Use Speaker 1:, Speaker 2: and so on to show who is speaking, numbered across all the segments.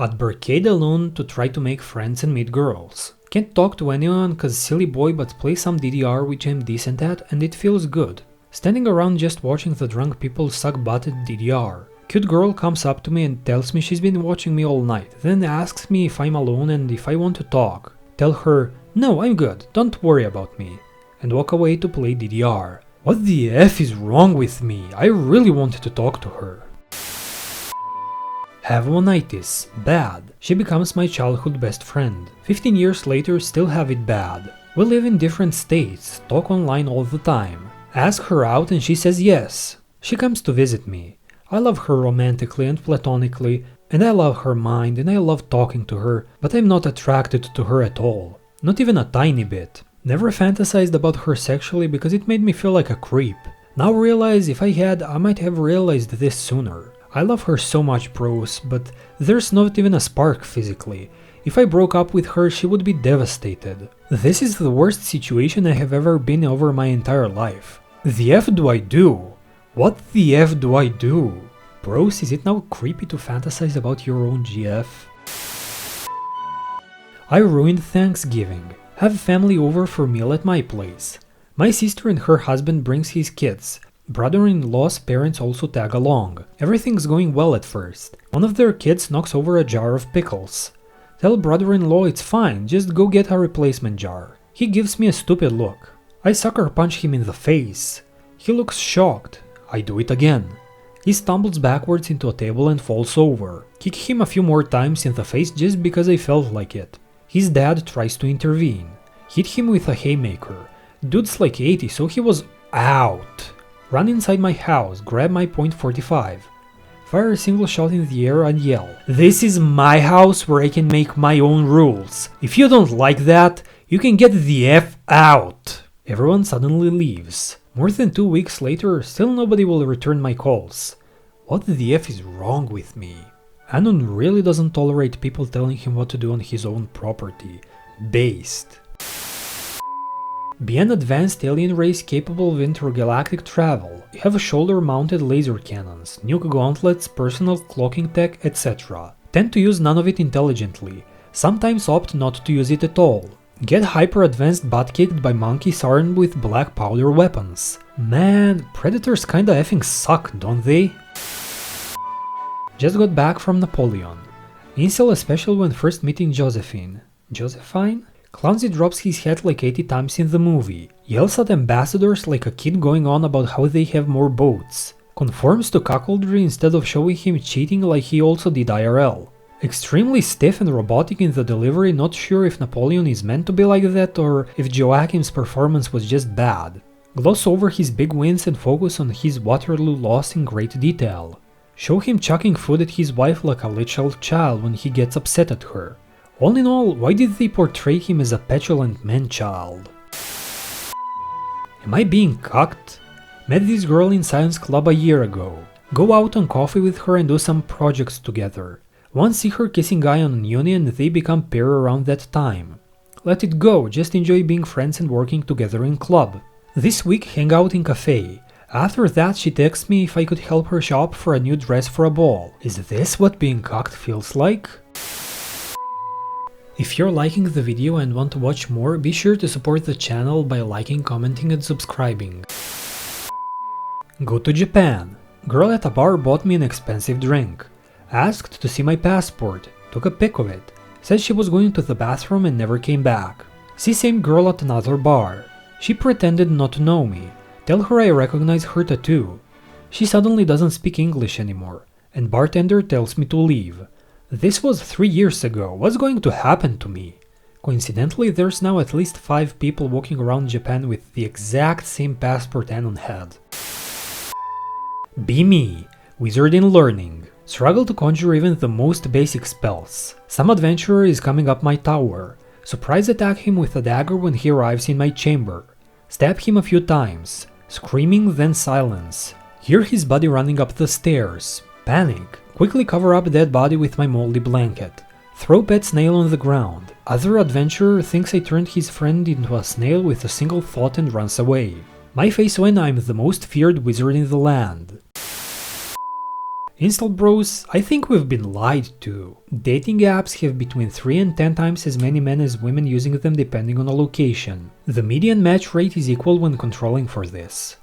Speaker 1: I'd barricade alone to try to make friends and meet girls. Can't talk to anyone cause silly boy, but play some DDR which I'm decent at and it feels good. Standing around just watching the drunk people suck butt at DDR. Cute girl comes up to me and tells me she's been watching me all night, then asks me if I'm alone and if I want to talk. Tell her, no, I'm good, don't worry about me, and walk away to play DDR. What the F is wrong with me? I really wanted to talk to her. Have one-itis. Bad. She becomes my childhood best friend. 15 years later, still have it bad. We live in different states, talk online all the time. Ask her out and she says yes. She comes to visit me. I love her romantically and platonically, and I love her mind and I love talking to her, but I'm not attracted to her at all. Not even a tiny bit. Never fantasized about her sexually because it made me feel like a creep. Now realize if I had, I might have realized this sooner. I love her so much, bros, but there's not even a spark physically. If I broke up with her, she would be devastated. This is the worst situation I have ever been over my entire life. The F do I do? What the F do I do? Bros, is it now creepy to fantasize about your own GF? I ruined Thanksgiving. Have family over for meal at my place. My sister and her husband brings his kids. Brother-in-law's parents also tag along. Everything's going well at first. One of their kids knocks over a jar of pickles. Tell brother-in-law it's fine, just go get a replacement jar. He gives me a stupid look. I sucker punch him in the face. He looks shocked. I do it again. He stumbles backwards into a table and falls over. Kick him a few more times in the face just because I felt like it. His dad tries to intervene. Hit him with a haymaker. Dude's like 80, so he was out. Run inside my house, grab my .45. Fire a single shot in the air and yell, "This is my house where I can make my own rules. If you don't like that, you can get the F out." Everyone suddenly leaves. More than 2 weeks later, still nobody will return my calls. What the F is wrong with me? Anon really doesn't tolerate people telling him what to do on his own property. Based. Be an advanced alien race capable of intergalactic travel. You have shoulder-mounted laser cannons, nuke gauntlets, personal clocking tech, etc. Tend to use none of it intelligently. Sometimes opt not to use it at all. Get hyper-advanced butt-kicked by monkeys armed with black powder weapons. Man, predators kinda effing suck, don't they? Just got back from Napoleon. Incel especially when first meeting Josephine. Josephine? Clownsy drops his head like 80 times in the movie, yells at ambassadors like a kid going on about how they have more boats, conforms to cuckoldry instead of showing him cheating like he also did IRL. Extremely stiff and robotic in the delivery, not sure if Napoleon is meant to be like that or if Joachim's performance was just bad. Gloss over his big wins and focus on his Waterloo loss in great detail. Show him chucking food at his wife like a literal child when he gets upset at her. All in all, why did they portray him as a petulant man-child? Am I being cucked? Met this girl in science club a year ago. Go out on coffee with her and do some projects together. Once see her kissing guy on uni and they become pair around that time. Let it go, just enjoy being friends and working together in club. This week hang out in cafe. After that she texts me if I could help her shop for a new dress for a ball. Is this what being cucked feels like? If you're liking the video and want to watch more, be sure to support the channel by liking, commenting and subscribing. Go to Japan. Girl at a bar bought me an expensive drink. Asked to see my passport, took a pic of it. Said she was going to the bathroom and never came back. See same girl at another bar. She pretended not to know me. Tell her I recognize her tattoo. She suddenly doesn't speak English anymore, and bartender tells me to leave. This was 3 years ago, what's going to happen to me? Coincidentally, there's now at least 5 people walking around Japan with the exact same passport Anon had. Be me, wizard in learning. Struggle to conjure even the most basic spells. Some adventurer is coming up my tower. Surprise attack him with a dagger when he arrives in my chamber. Stab him a few times. Screaming, then silence. Hear his body running up the stairs. Panic. Quickly cover up dead body with my moldy blanket. Throw pet snail on the ground. Other adventurer thinks I turned his friend into a snail with a single thought and runs away. My face when I'm the most feared wizard in the land. Install bros, I think we've been lied to. Dating apps have between 3 and 10 times as many men as women using them depending on the location. The median match rate is equal when controlling for this.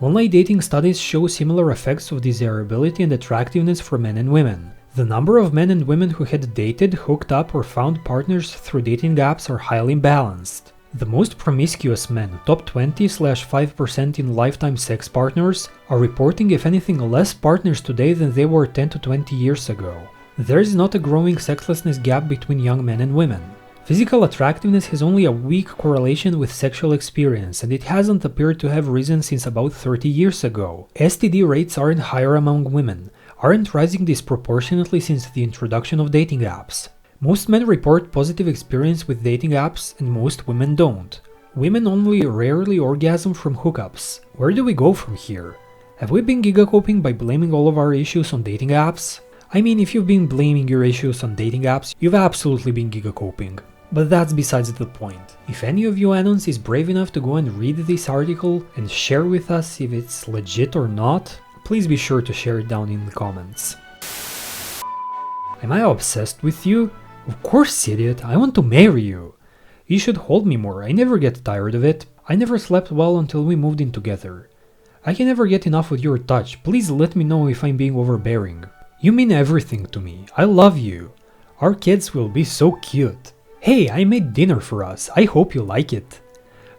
Speaker 1: Online dating studies show similar effects of desirability and attractiveness for men and women. The number of men and women who had dated, hooked up, or found partners through dating apps are highly balanced. The most promiscuous men, top 20/5% in lifetime sex partners, are reporting if anything less partners today than they were 10 to 20 years ago. There is not a growing sexlessness gap between young men and women. Physical attractiveness has only a weak correlation with sexual experience, and it hasn't appeared to have risen since about 30 years ago. STD rates aren't higher among women, aren't rising disproportionately since the introduction of dating apps. Most men report positive experience with dating apps and most women don't. Women only rarely orgasm from hookups. Where do we go from here? Have we been gigacoping by blaming all of our issues on dating apps? I mean, if you've been blaming your issues on dating apps, you've absolutely been gigacoping. But that's besides the point. If any of you anons is brave enough to go and read this article and share with us if it's legit or not, please be sure to share it down in the comments. Am I obsessed with you? Of course, idiot, I want to marry you. You should hold me more, I never get tired of it. I never slept well until we moved in together. I can never get enough of your touch, please let me know if I'm being overbearing. You mean everything to me, I love you. Our kids will be so cute. Hey, I made dinner for us, I hope you like it.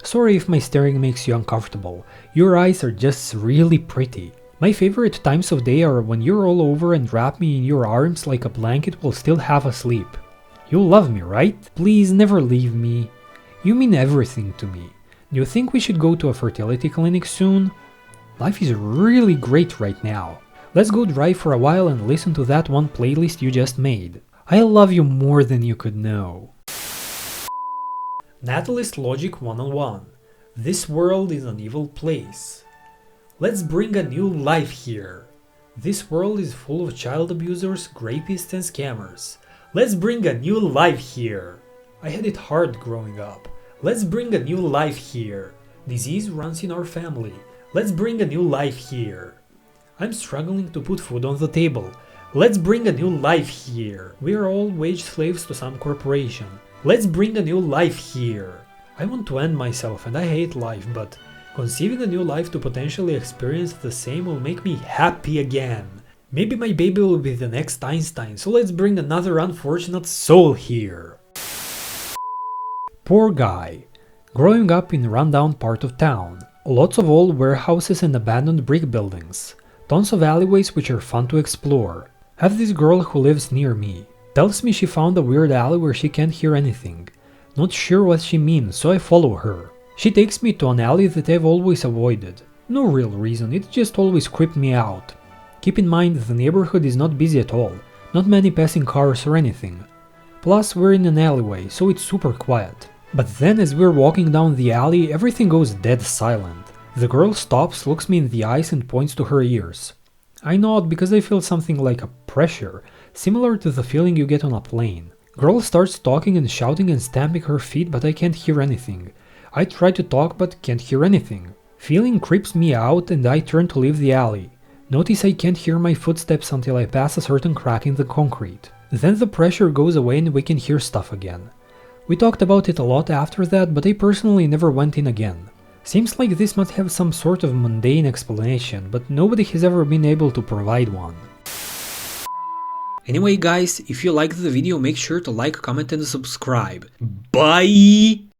Speaker 1: Sorry if my staring makes you uncomfortable, your eyes are just really pretty. My favorite times of day are when you're all over and wrap me in your arms like a blanket while still half asleep. You love me, right? Please never leave me. You mean everything to me. Do you think we should go to a fertility clinic soon? Life is really great right now. Let's go drive for a while and listen to that one playlist you just made. I love you more than you could know. Natalist Logic 101. This world is an evil place. Let's bring a new life here. This world is full of child abusers, rapists and scammers. Let's bring a new life here. I had it hard growing up. Let's bring a new life here. Disease runs in our family. Let's bring a new life here. I'm struggling to put food on the table. Let's bring a new life here. We are all wage slaves to some corporation. Let's bring a new life here. I want to end myself and I hate life, but conceiving a new life to potentially experience the same will make me happy again. Maybe my baby will be the next Einstein, so let's bring another unfortunate soul here. Poor guy. Growing up in a rundown part of town. Lots of old warehouses and abandoned brick buildings. Tons of alleyways which are fun to explore. Have this girl who lives near me. Tells me she found a weird alley where she can't hear anything. Not sure what she means, so I follow her. She takes me to an alley that I've always avoided. No real reason, it just always creeped me out. Keep in mind the neighborhood is not busy at all, not many passing cars or anything. Plus we're in an alleyway, so it's super quiet. But then as we're walking down the alley, everything goes dead silent. The girl stops, looks me in the eyes and points to her ears. I nod because I feel something like a pressure, similar to the feeling you get on a plane. Girl starts talking and shouting and stamping her feet, but I can't hear anything. I try to talk but can't hear anything. Feeling creeps me out and I turn to leave the alley. Notice I can't hear my footsteps until I pass a certain crack in the concrete. Then the pressure goes away and we can hear stuff again. We talked about it a lot after that, but I personally never went in again. Seems like this must have some sort of mundane explanation, but nobody has ever been able to provide one. Anyway guys, if you liked the video make sure to like, comment and subscribe. Bye!